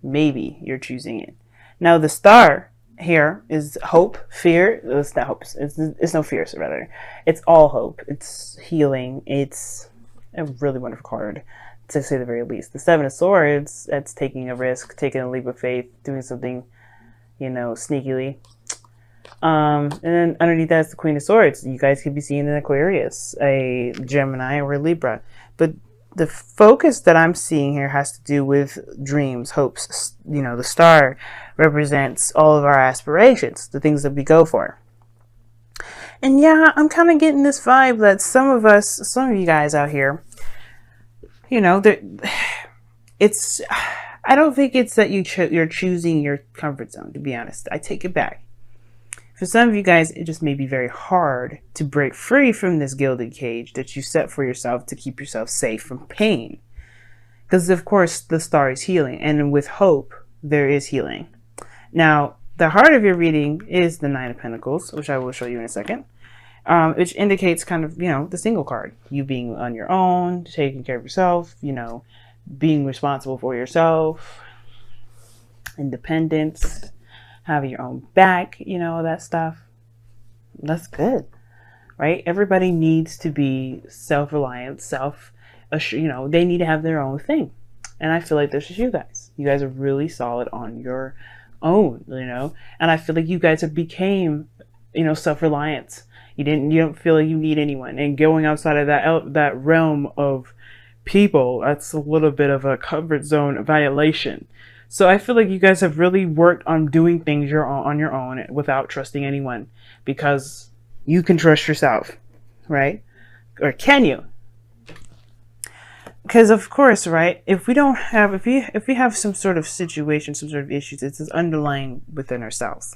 Maybe you're choosing it. Now the star here is hope, fear. It's not hope. It's no fear, so rather. It's all hope. It's healing. It's a really wonderful card, to say the very least. The Seven of Swords, that's taking a risk, taking a leap of faith, doing something, sneakily. And then underneath that is the Queen of Swords. You guys could be seeing an Aquarius, a Gemini, or a Libra. But the focus that I'm seeing here has to do with dreams, hopes. The star represents all of our aspirations, the things that we go for. And yeah, I'm kind of getting this vibe that some of you guys out here, it's, I don't think it's that you're choosing your comfort zone, to be honest. I take it back. For some of you guys, it just may be very hard to break free from this gilded cage that you set for yourself to keep yourself safe from pain. Because, of course, the star is healing. And with hope, there is healing. Now, the heart of your reading is the Nine of Pentacles, which I will show you in a second. Which indicates kind of, the single card. You being on your own, taking care of yourself, being responsible for yourself, independence, having your own back, all that stuff. That's good, right? Everybody needs to be self-reliant, they need to have their own thing. And I feel like this is you guys. You guys are really solid on your own, and I feel like you guys have became, self-reliant. You don't feel like you need anyone, and going outside of that realm of people, that's a little bit of a comfort zone violation. So I feel like you guys have really worked on doing things on your own without trusting anyone, because you can trust yourself, right? Or can you? Because of course, right? If we have some sort of situation, some sort of issues, it's underlying within ourselves,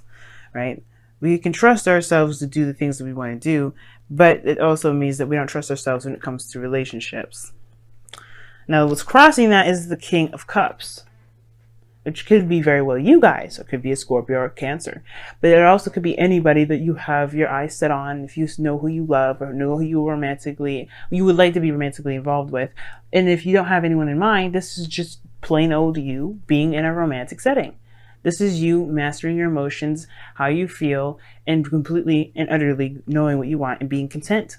right? We can trust ourselves to do the things that we want to do, but it also means that we don't trust ourselves when it comes to relationships. Now, what's crossing that is the King of Cups, which could be very well you guys. It could be a Scorpio or a Cancer. But it also could be anybody that you have your eyes set on, if you know who you love or know who you would like to be romantically involved with. And if you don't have anyone in mind, this is just plain old you being in a romantic setting. This is you mastering your emotions, how you feel, and completely and utterly knowing what you want and being content.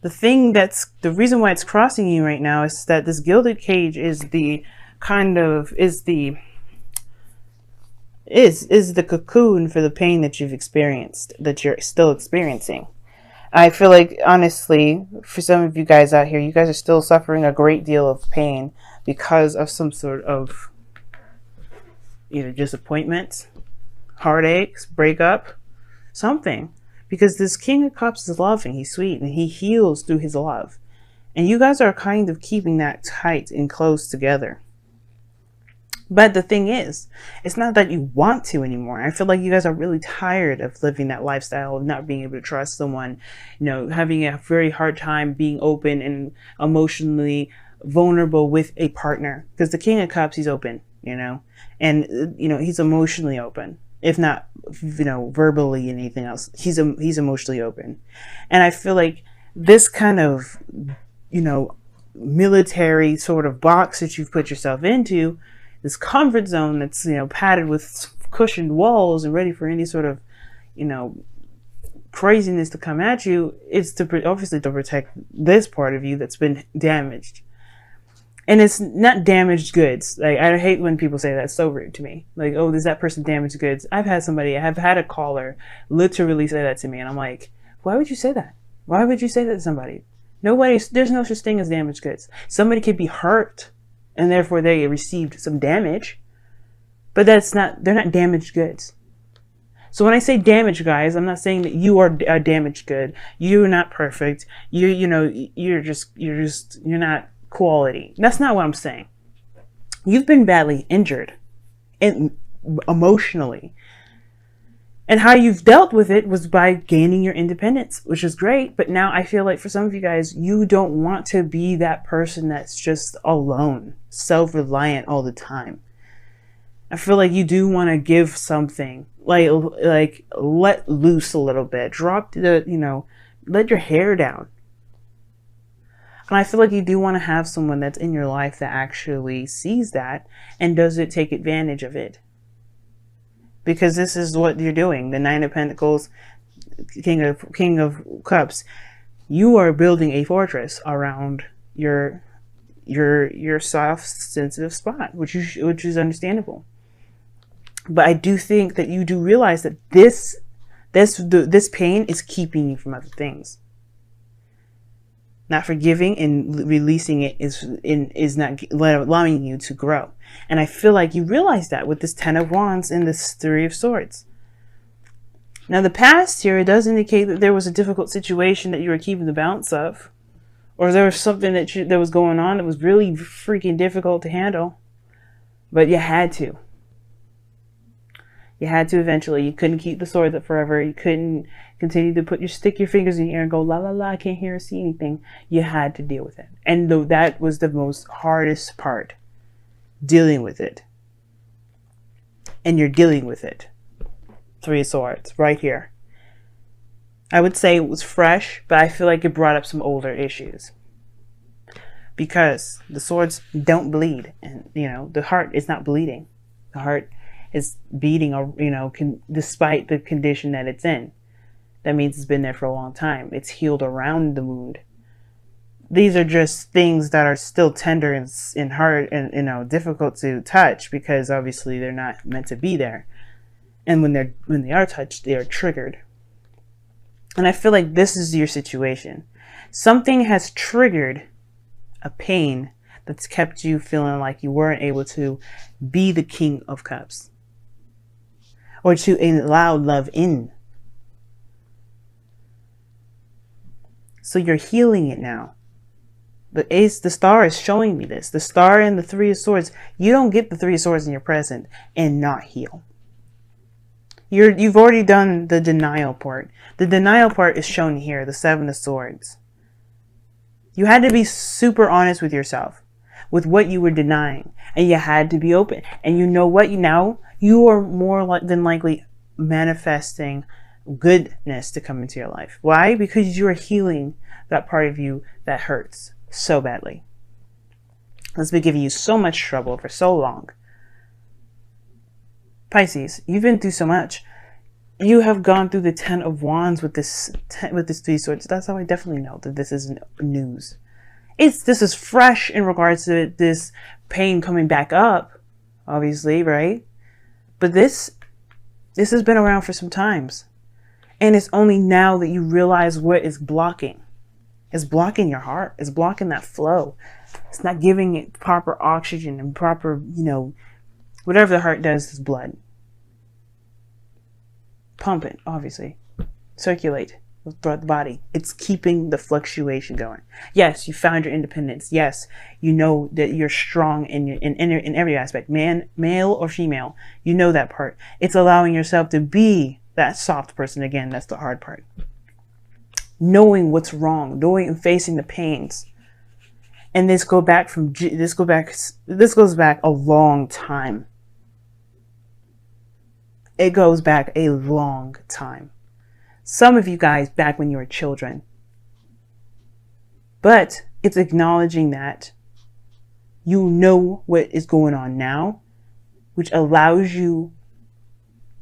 The reason why it's crossing you right now is that this gilded cage is the cocoon for the pain that you've experienced, that you're still experiencing. I feel like, honestly, for some of you guys out here, you guys are still suffering a great deal of pain because of some sort of either disappointment, heartaches, breakup, something. Because this King of Cups is loving, he's sweet, and he heals through his love. And you guys are kind of keeping that tight and close together. But the thing is, it's not that you want to anymore. I feel like you guys are really tired of living that lifestyle of not being able to trust someone, having a very hard time being open and emotionally vulnerable with a partner. Because the King of Cups, he's open, and, he's emotionally open. If not, verbally and anything else, he's emotionally open. And I feel like this kind of, military sort of box that you've put yourself into, this comfort zone that's, padded with cushioned walls and ready for any sort of, craziness to come at you, is obviously to protect this part of you that's been damaged. And it's not damaged goods. Like, I hate when people say that. It's so rude to me. Like, oh, does that person damage goods? I have had a caller literally say that to me. And I'm like, why would you say that? Why would you say that to somebody? There's no such thing as damaged goods. Somebody could be hurt and therefore they received some damage, but they're not damaged goods. So when I say damaged, guys, I'm not saying that you are a damaged good. You're not perfect. You're not quality. That's not what I'm saying. You've been badly injured emotionally. And how you've dealt with it was by gaining your independence, which is great. But now I feel like for some of you guys, you don't want to be that person that's just alone, self-reliant all the time. I feel like you do want to give something, like let loose a little bit, let your hair down. And I feel like you do want to have someone that's in your life that actually sees that and doesn't take advantage of it. Because this is what you're doing. The Nine of Pentacles, King of Cups. You are building a fortress around your soft, sensitive spot, which is understandable. But I do think that you do realize that this pain is keeping you from other things. Not forgiving and releasing it is not allowing you to grow. And I feel like you realize that with this Ten of Wands and this Three of Swords. Now the past here, it does indicate that there was a difficult situation that you were keeping the balance of. Or there was something that was going on that was really freaking difficult to handle. But you had to. You had to eventually. You couldn't keep the swords up forever. You couldn't continue to stick your fingers in the air and go, la la la, I can't hear or see anything. You had to deal with it. And that was the most hardest part. Dealing with it. And you're dealing with it. Three of Swords, right here. I would say it was fresh, but I feel like it brought up some older issues. Because the swords don't bleed. And, the heart is not bleeding. The heart is beating, despite the condition that it's in. That means it's been there for a long time. It's healed around the wound. These are just things that are still tender and hard and difficult to touch, because obviously they're not meant to be there. And when they are touched, they are triggered. And I feel like this is your situation. Something has triggered a pain that's kept you feeling like you weren't able to be the King of Cups. Or to allow love in. So you're healing it now. The star is showing me this. The star and the Three of Swords. You don't get the Three of Swords in your present and not heal. You've already done the denial part. The denial part is shown here. The Seven of Swords. You had to be super honest with yourself. With what you were denying. And you had to be open. And you know what? Now you are more than likely manifesting goodness to come into your life. Why? Because you are healing that part of you that hurts so badly. That's been giving you so much trouble for so long. Pisces, you've been through so much. You have gone through the Ten of Wands with this Three Swords. That's how I definitely know that this isn't news. This is fresh in regards to this pain coming back up, obviously, right? But this has been around for some times. And it's only now that you realize what is blocking. It's blocking your heart. It's blocking that flow. It's not giving it proper oxygen and proper, whatever the heart does is blood. Pump it, obviously. Circulate throughout the body. It's keeping the fluctuation going. Yes, you found your independence. Yes, you know that you're strong in every aspect. Male or female, you know that part. It's allowing yourself to be that soft person again. That's the hard part. Knowing what's wrong, knowing and facing the pains. And this goes back a long time. It goes back a long time. Some of you guys back when you were children. But it's acknowledging that you know what is going on now, which allows you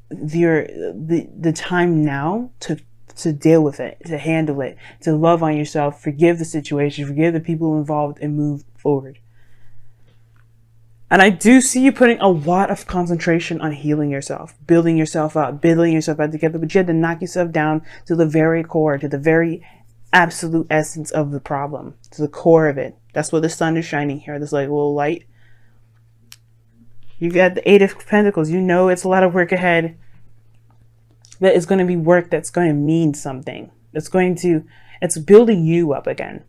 the time now to deal with it, to handle it, to love on yourself, forgive the situation, forgive the people involved, and move forward. And I do see you putting a lot of concentration on healing yourself, building yourself up together, but you had to knock yourself down to the very core, to the very absolute essence of the problem, to the core of it. That's what the sun is shining here, this like little light. You got the Eight of Pentacles. You know it's a lot of work ahead. That is going to be work that's going to mean something. It's building you up again.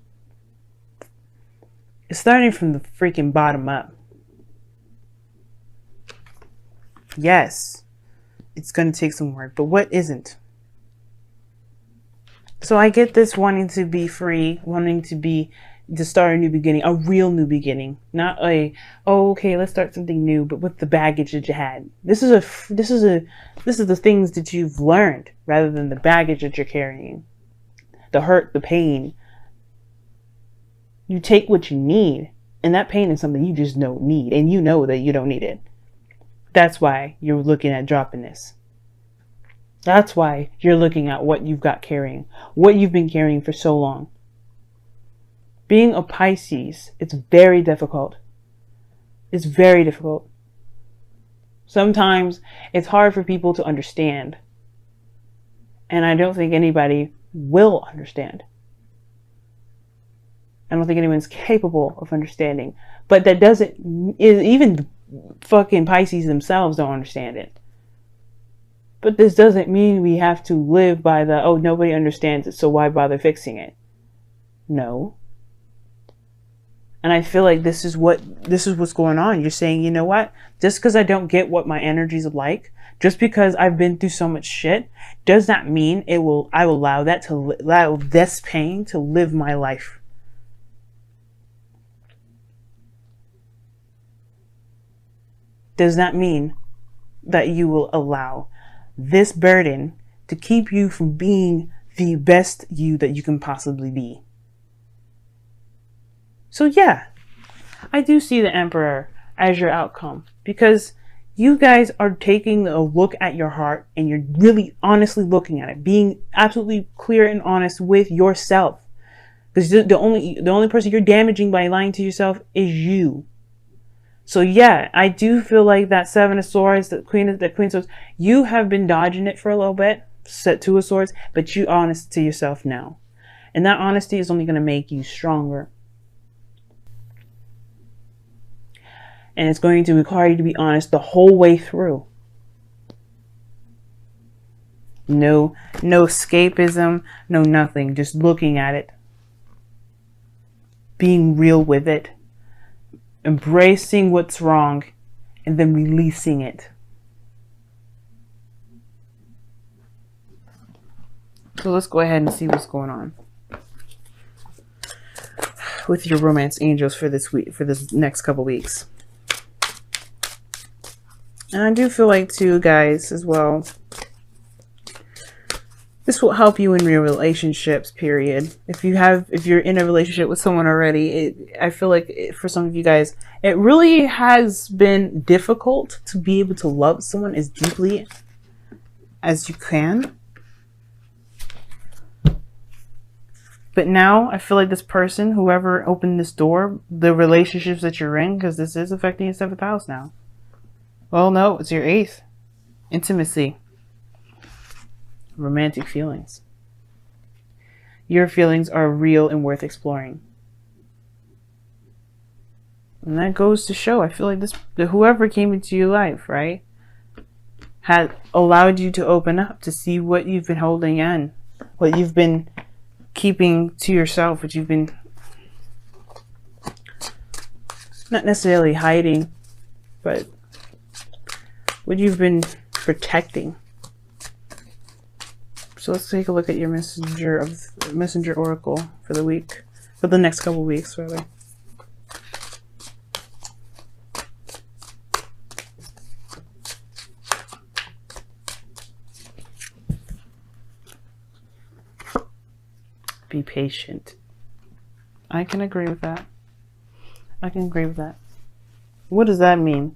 It's starting from the freaking bottom up. Yes, it's going to take some work, but what isn't? So I get this wanting to be free, wanting to start a new beginning, a real new beginning, not okay, let's start something new, but with the baggage that you had. This is the things that you've learned rather than the baggage that you're carrying, the hurt, the pain. You take what you need, and that pain is something you just don't need, and you know that you don't need it. That's why you're looking at dropping this. That's why you're looking at what you've got carrying, what you've been carrying for so long. Being a Pisces, it's very difficult. It's very difficult. Sometimes it's hard for people to understand. And I don't think anybody will understand. I don't think anyone's capable of understanding. But that doesn't, even fucking Pisces themselves don't understand it. But this doesn't mean we have to live by the, oh, nobody understands it, so why bother fixing it? No. And I feel like this is what's going on. You're saying, you know what? Just because I don't get what my energy's like, just because I've been through so much shit, does not mean I will allow this pain to live my life. Does not mean that you will allow this burden to keep you from being the best you that you can possibly be. So yeah, I do see the Emperor as your outcome, because you guys are taking a look at your heart and you're really honestly looking at it, being absolutely clear and honest with yourself. Because the only person you're damaging by lying to yourself is you. So yeah, I do feel like that Seven of Swords, the Queen of Swords, you have been dodging it for a little bit, set Two of Swords, but you're honest to yourself now. And that honesty is only going to make you stronger. And it's going to require you to be honest the whole way through. No escapism, no nothing. Just looking at it. Being real with it. Embracing what's wrong and then releasing it. So let's go ahead and see what's going on with your romance angels for this week, for this next couple weeks. And I do feel like too, guys, as well, this will help you in your relationships, period. If you're in a relationship with someone already, I feel like for some of you guys, it really has been difficult to be able to love someone as deeply as you can. But now I feel like this person, whoever opened this door, the relationships that you're in, because this is affecting your 7th house now. Well, no, it's your 8th. Intimacy. Romantic feelings. Your feelings are real and worth exploring. And that goes to show, I feel like whoever came into your life, right, had allowed you to open up to see what you've been holding in, what you've been keeping to yourself, what you've been not necessarily hiding, but what you've been protecting. So let's take a look at your messenger oracle for the week, for the next couple weeks, rather. Be patient. I can agree with that. I can agree with that. What does that mean?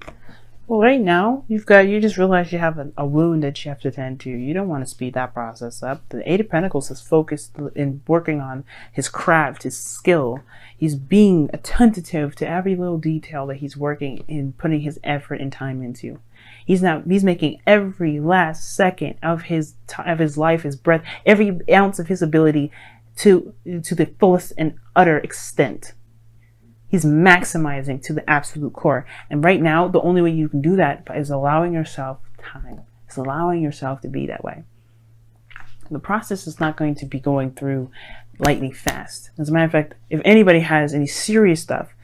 Well, right now, you just realized you have a wound that you have to tend to. You don't want to speed that process up. The 8 of Pentacles is focused in working on his craft, his skill. He's being attentive to every little detail that he's working in, putting his effort and time into. He's making every last second of his life, his breath, every ounce of his ability to the fullest and utter extent. He's maximizing to the absolute core. And right now, the only way you can do that is allowing yourself time. It's allowing yourself to be that way. The process is not going to be going through lightning fast. As a matter of fact, if anybody has any serious stuff,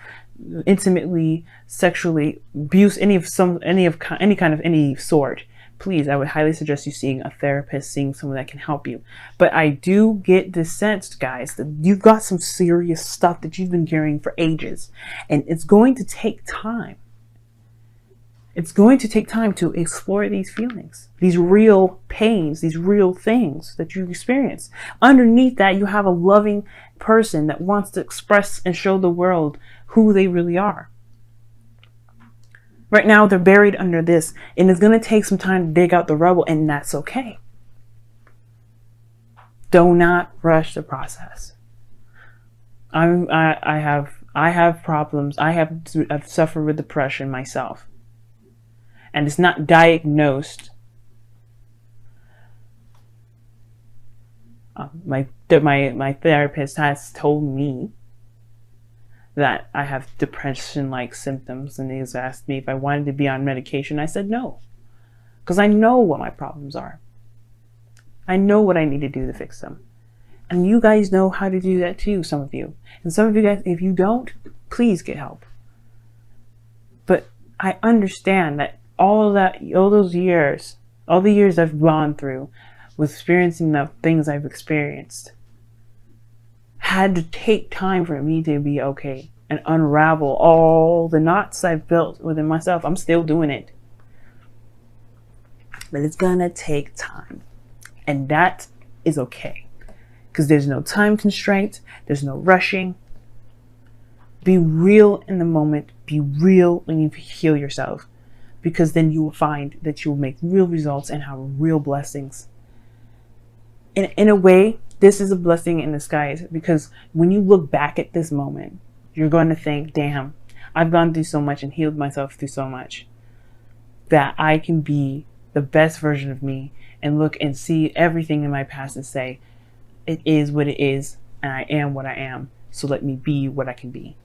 intimately, sexually, abuse, any sort, please, I would highly suggest you seeing a therapist, seeing someone that can help you. But I do get this sense, guys, that you've got some serious stuff that you've been carrying for ages. And it's going to take time. It's going to take time to explore these feelings, these real pains, these real things that you experience. Underneath that, you have a loving person that wants to express and show the world who they really are. Right now, they're buried under this, and it's going to take some time to dig out the rubble, and that's okay. Do not rush the process. I have problems. I've suffered with depression myself, and it's not diagnosed. My therapist has told me that I have depression-like symptoms, and he's asked me if I wanted to be on medication. I said no, because I know what my problems are. I know what I need to do to fix them. And you guys know how to do that too, some of you. And some of you guys, if you don't, please get help. But I understand that all the years I've gone through with experiencing the things I've experienced had to take time for me to be okay and unravel all the knots I've built within myself. I'm still doing it. But it's gonna take time. And that is okay. Because there's no time constraint. There's no rushing. Be real in the moment. Be real when you heal yourself. Because then you will find that you will make real results and have real blessings. In a way, this is a blessing in disguise, because when you look back at this moment, you're going to think, damn, I've gone through so much and healed myself through so much that I can be the best version of me and look and see everything in my past and say, it is what it is, and I am what I am, so let me be what I can be.